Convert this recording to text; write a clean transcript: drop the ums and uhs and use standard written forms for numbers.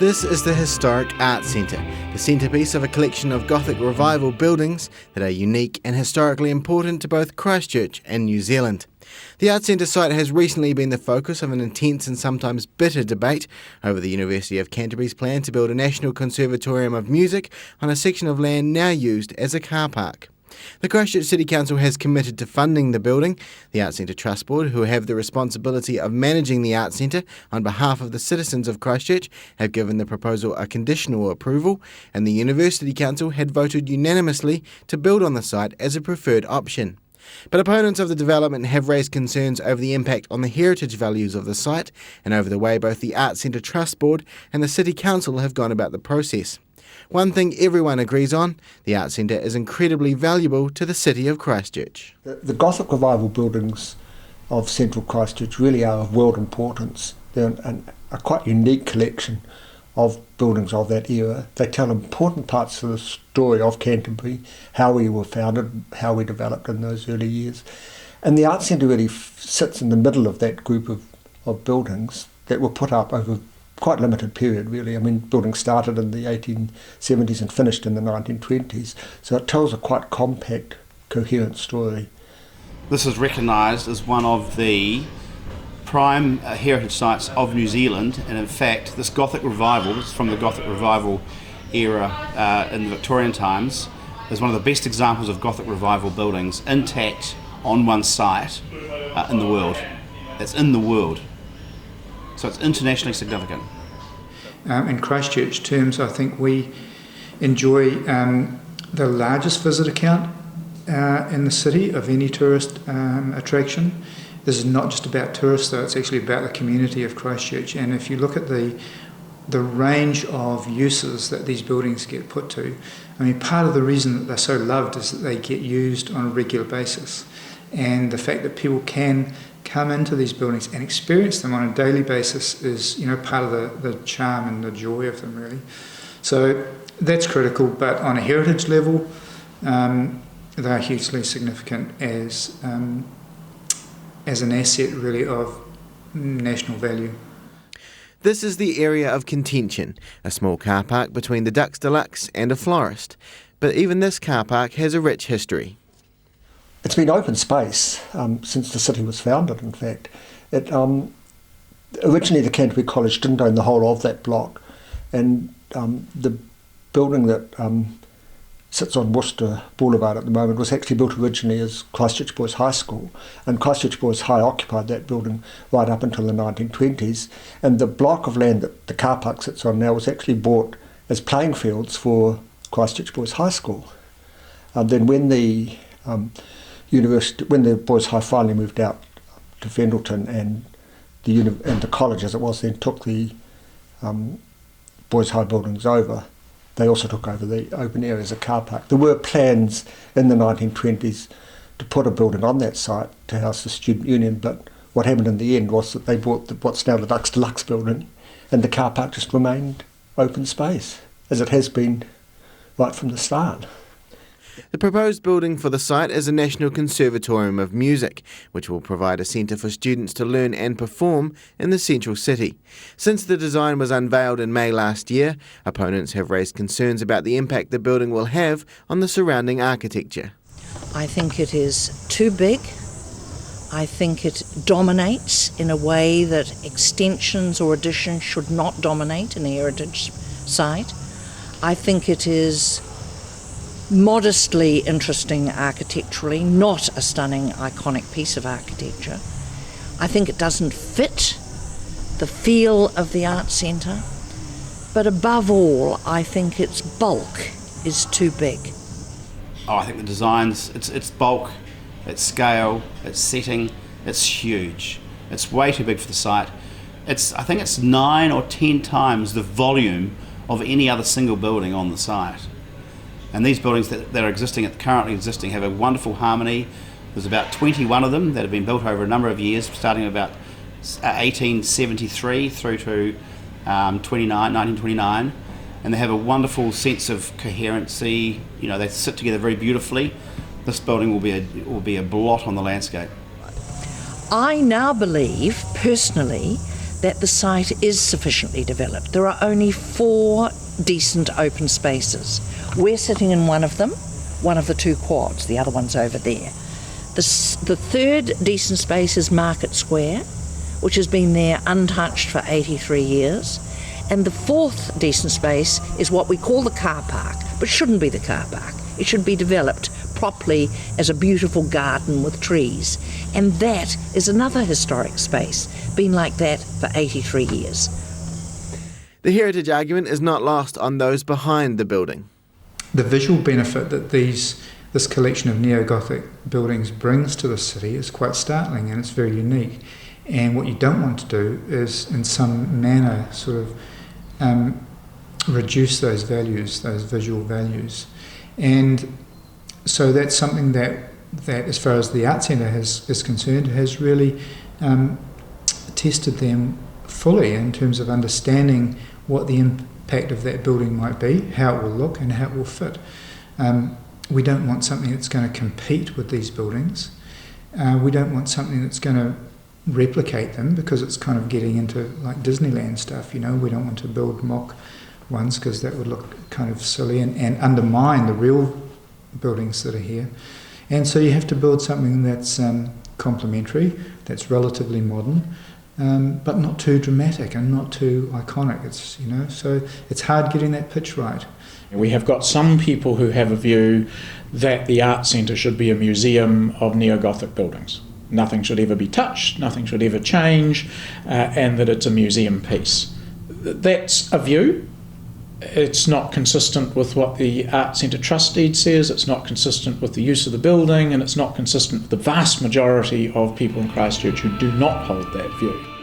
This is the historic Art Centre, the centrepiece of a collection of Gothic Revival buildings that are unique and historically important to both Christchurch and New Zealand. The Art Centre site has recently been the focus of an intense and sometimes bitter debate over the University of Canterbury's plan to build a National Conservatorium of Music on a section of land now used as a car park. The Christchurch City Council has committed to funding the building. The Art Centre Trust Board, who have the responsibility of managing the Art Centre on behalf of the citizens of Christchurch, have given the proposal a conditional approval, and the University Council had voted unanimously to build on the site as a preferred option. But opponents of the development have raised concerns over the impact on the heritage values of the site and over the way both the Art Centre Trust Board and the City Council have gone about the process. One thing everyone agrees on, the Art Centre is incredibly valuable to the city of Christchurch. The Gothic Revival buildings of central Christchurch really are of world importance. They're a quite unique collection of buildings of that era. They tell important parts of the story of Canterbury, how we were founded, how we developed in those early years. And the Art Centre really sits in the middle of that group of buildings that were put up over quite limited period, really. I mean, buildings started in the 1870s and finished in the 1920s, so it tells a quite compact, coherent story. This is recognised as one of the prime heritage sites of New Zealand, and in fact this Gothic Revival, it's from the Gothic Revival era in the Victorian times, is one of the best examples of Gothic Revival buildings intact on one site in the world. It's in the world. So it's internationally significant. In Christchurch terms, I think we enjoy the largest visitor count in the city of any tourist attraction. This is not just about tourists, though, it's actually about the community of Christchurch. And if you look at the range of uses that these buildings get put to, I mean, part of the reason that they're so loved is that they get used on a regular basis. And the fact that people can come into these buildings and experience them on a daily basis is, part of the charm and the joy of them, really. So that's critical, but on a heritage level, they are hugely significant as an asset, really, of national value. This is the area of contention, a small car park between the Ducks Deluxe and a florist. But even this car park has a rich history. It's been open space since the city was founded, in fact. Originally the Canterbury College didn't own the whole of that block, and the building that sits on Worcester Boulevard at the moment was actually built originally as Christchurch Boys High School, and Christchurch Boys High occupied that building right up until the 1920s, and the block of land that the car park sits on now was actually bought as playing fields for Christchurch Boys High School. Then when the Boys High finally moved out to Fendleton, and the college, as it was then, took the Boys High buildings over, they also took over the open area as a car park. There were plans in the 1920s to put a building on that site to house the student union, but what happened in the end was that they bought what's now the Ducks Deluxe building, and the car park just remained open space, as it has been right from the start. The proposed building for the site is a National Conservatorium of Music, which will provide a centre for students to learn and perform in the central city. Since the design was unveiled in May last year, opponents have raised concerns about the impact the building will have on the surrounding architecture. I think it is too big. I think it dominates in a way that extensions or additions should not dominate in a heritage site. I think it is modestly interesting architecturally, not a stunning, iconic piece of architecture. I think it doesn't fit the feel of the Art Centre, but above all, I think its bulk is too big. I think the designs, its bulk, its scale, its setting, it's huge. It's way too big for the site. I think it's 9 or 10 times the volume of any other single building on the site. And these buildings that are currently existing, have a wonderful harmony. There's about 21 of them that have been built over a number of years, starting about 1873 through to 1929, and they have a wonderful sense of coherency. They sit together very beautifully. This building will be a blot on the landscape. I now believe, personally, that the site is sufficiently developed. There are only 4 decent open spaces. We're sitting in one of them, one of the 2 quads, the other one's over there. The third decent space is Market Square, which has been there untouched for 83 years. And the 4th decent space is what we call the car park, but shouldn't be the car park. It should be developed properly as a beautiful garden with trees. And that is another historic space, been like that for 83 years. The heritage argument is not lost on those behind the building. The visual benefit that this collection of neo-Gothic buildings brings to the city is quite startling, and it's very unique. And what you don't want to do is, in some manner, sort of reduce those values, those visual values. And so that's something that as far as the Art Centre is concerned, has really tested them fully in terms of understanding what the impact of that building might be, how it will look and how it will fit. We don't want something that's going to compete with these buildings. We don't want something that's going to replicate them, because it's kind of getting into like Disneyland stuff, you know. We don't want to build mock ones because that would look kind of silly and undermine the real buildings that are here. And so you have to build something that's complementary, that's relatively modern, but not too dramatic and not too iconic. It's, you know, so it's hard getting that pitch right. We have got some people who have a view that the Art Centre should be a museum of neo-Gothic buildings. Nothing should ever be touched, nothing should ever change, and that it's a museum piece. That's a view. It's not consistent with what the Art Centre Trust deed says, it's not consistent with the use of the building, and it's not consistent with the vast majority of people in Christchurch who do not hold that view.